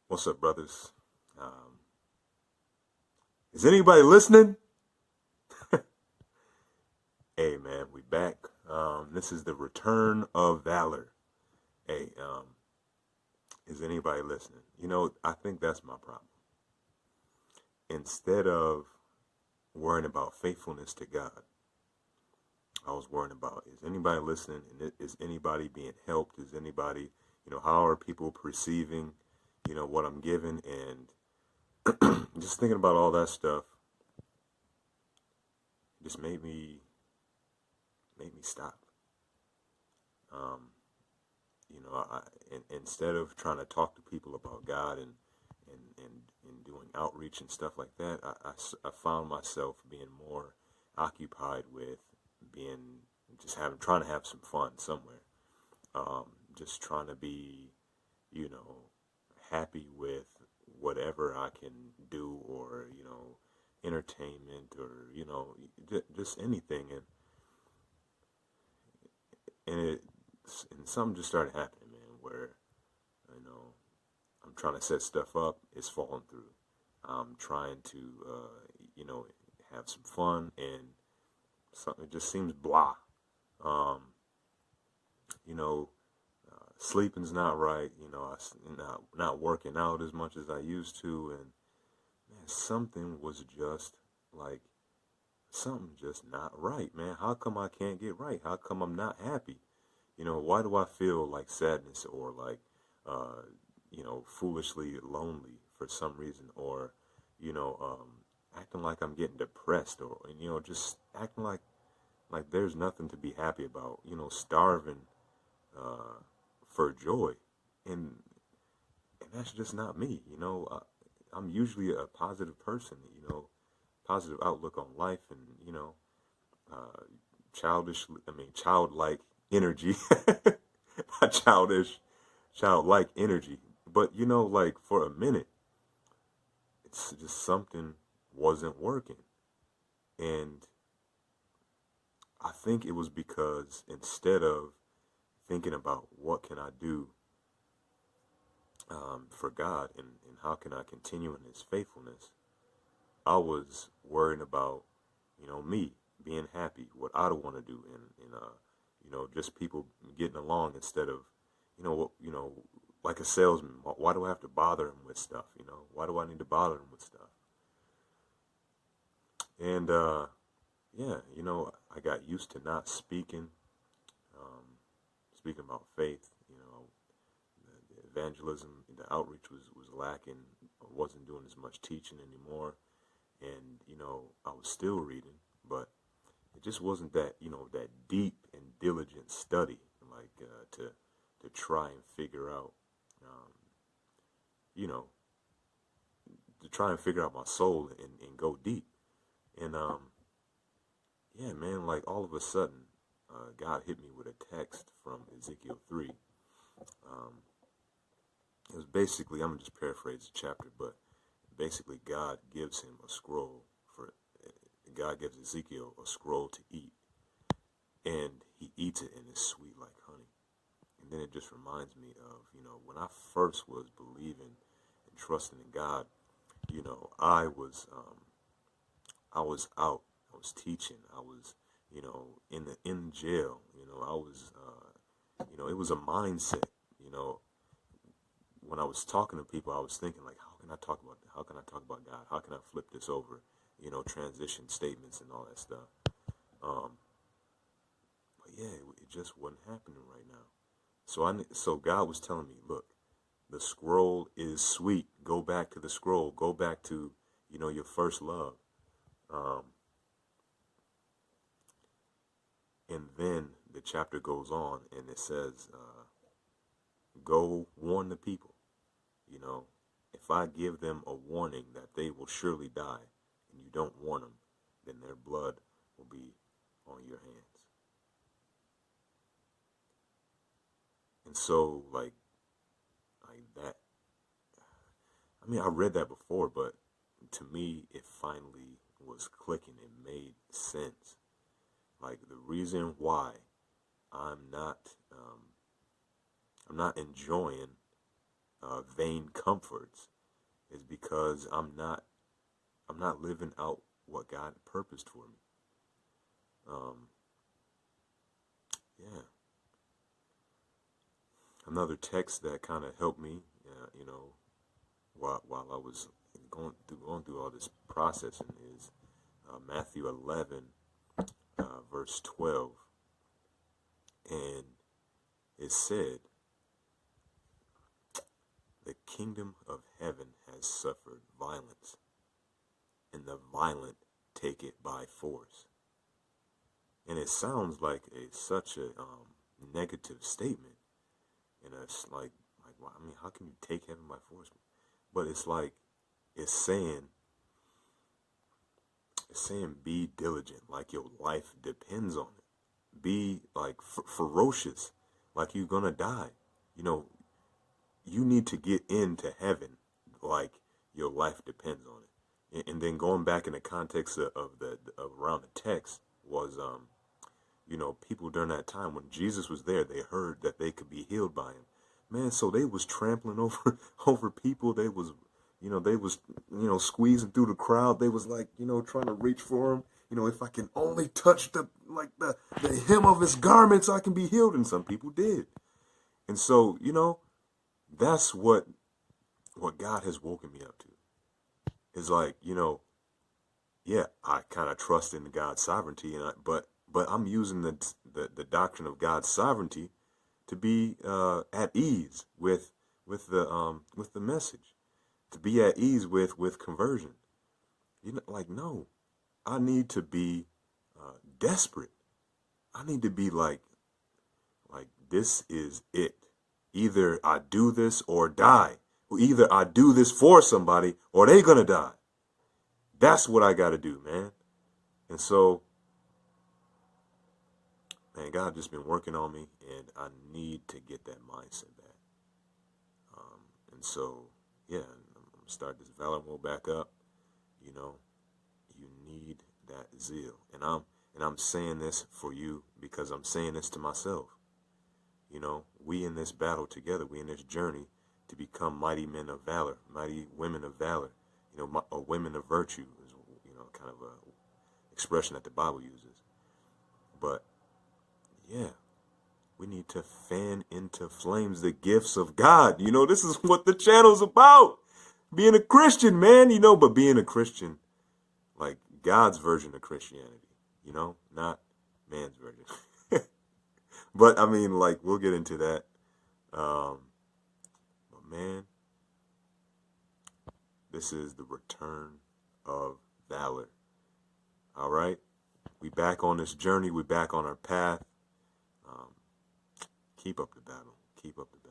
What's up, brothers? Um, is anybody listening? Hey, man, we back. This is the Return of Valor. Hey, is anybody listening? I think that's my problem. Instead of worrying about faithfulness to God, I was worrying about, is anybody listening? And is anybody being helped? Is anybody, how are people perceiving, what I'm giving? And just thinking about all that stuff just made me stop. Um, instead of trying to talk to people about God and doing outreach and stuff like that, I found myself being more occupied with being trying to have some fun somewhere. Just trying to be, you know, happy with whatever I can do, or entertainment, or just anything. And something just started happening, man, where you know I'm trying to set stuff up, it's falling through. I'm trying to you know have some fun, and something just seems blah. Um, you know, Sleeping's not right. Not working out as much as I used to, and man, something was just like something just not right, man. How come I can't get right? How come I'm not happy? Why do I feel like sadness, or like, uh, foolishly lonely for some reason, or, acting like I'm getting depressed, or, just acting like there's nothing to be happy about, starving, uh, for joy. And that's just not me, I'm usually a positive person, positive outlook on life, and, uh, childlike energy, not childish, childlike energy. But like for a minute, it's just something wasn't working, and I think it was because instead of thinking about what can I do for God, and how can I continue in His faithfulness, I was worrying about me being happy, what I don't want to do, and just people getting along, instead of like a salesman. Why do I have to bother him with stuff? Why do I need to bother him with stuff? And yeah, I got used to not um, speaking about faith. The evangelism, the outreach was lacking. I wasn't doing as much teaching anymore, and I was still reading, but it just wasn't that deep and diligent study, like to try and figure out, um, you know, to try and figure out my soul, and go deep. And yeah, man, like all of a sudden, God hit me with a text from Ezekiel 3. Um, it was basically, I'm gonna just paraphrase the chapter, but basically God gives him a scroll for. God gives Ezekiel a scroll to eat, and he eats it, and it's sweet like honey. And then it just reminds me of, when I first was believing and trusting in God, I was out, I was teaching, I was, in jail, I was, it was a mindset, you know, when I was talking to people, I was thinking like, how can I talk about God? How can I flip this over? Transition statements and all that stuff. Um, but yeah, it just wasn't happening right now. So God was telling me, look, the scroll is sweet. Go back to the scroll. Go back to, your first love. Um, and then the chapter goes on, and it says, go warn the people. You know, if I give them a warning that they will surely die, and you don't warn them, then their blood will be on your hands. And so, like that. I mean, I read that before, but to me, it finally was clicking. It made sense. Like the reason why, I'm not, um, I'm not enjoying, vain comforts is because I'm not living out what God purposed for me. Yeah. Another text that kind of helped me, while I was going through all this processing is Matthew 11, verse 12, and it said, "The kingdom of heaven has suffered violence, and the violent take it by force." And it sounds like such a negative statement, and it's like, well, I mean, how can you take heaven by force? But it's like it's saying be diligent, like your life depends on it. Be like ferocious, like you're gonna die. You know, you need to get into heaven, like your life depends on it. And then going back in the context of around the text was people during that time when Jesus was there, they heard that they could be healed by him. Man, so they was trampling over over people. They was squeezing through the crowd. They was like, trying to reach for him. If I can only touch the hem of his garments, I can be healed. And some people did. And so, that's what God has woken me up to. Is like, yeah, I kind of trust in God's sovereignty, but I'm using the doctrine of God's sovereignty to be at ease with the message, to be at ease with conversion. No, I need to be desperate. I need to be like this is it. Either I do this or die. Or either I do this for somebody or they gonna die. That's what I gotta do, man. And so, man, God just been working on me, and I need to get that mindset back. And so, yeah, I'm gonna start this Valor mode back up. You need that zeal, and I'm saying this for you because I'm saying this to myself. We in this battle together, we in this journey to become mighty men of valor, mighty women of valor. Women of virtue is kind of a expression that the Bible uses. But yeah, we need to fan into flames the gifts of God. This is what the channel's about. Being a Christian, man, but being a Christian, like God's version of Christianity, not man's version. But I mean, like, we'll get into that. But man, this is the Return of Valor. All right? We back on this journey. We back on our path. Keep up the battle. Keep up the battle.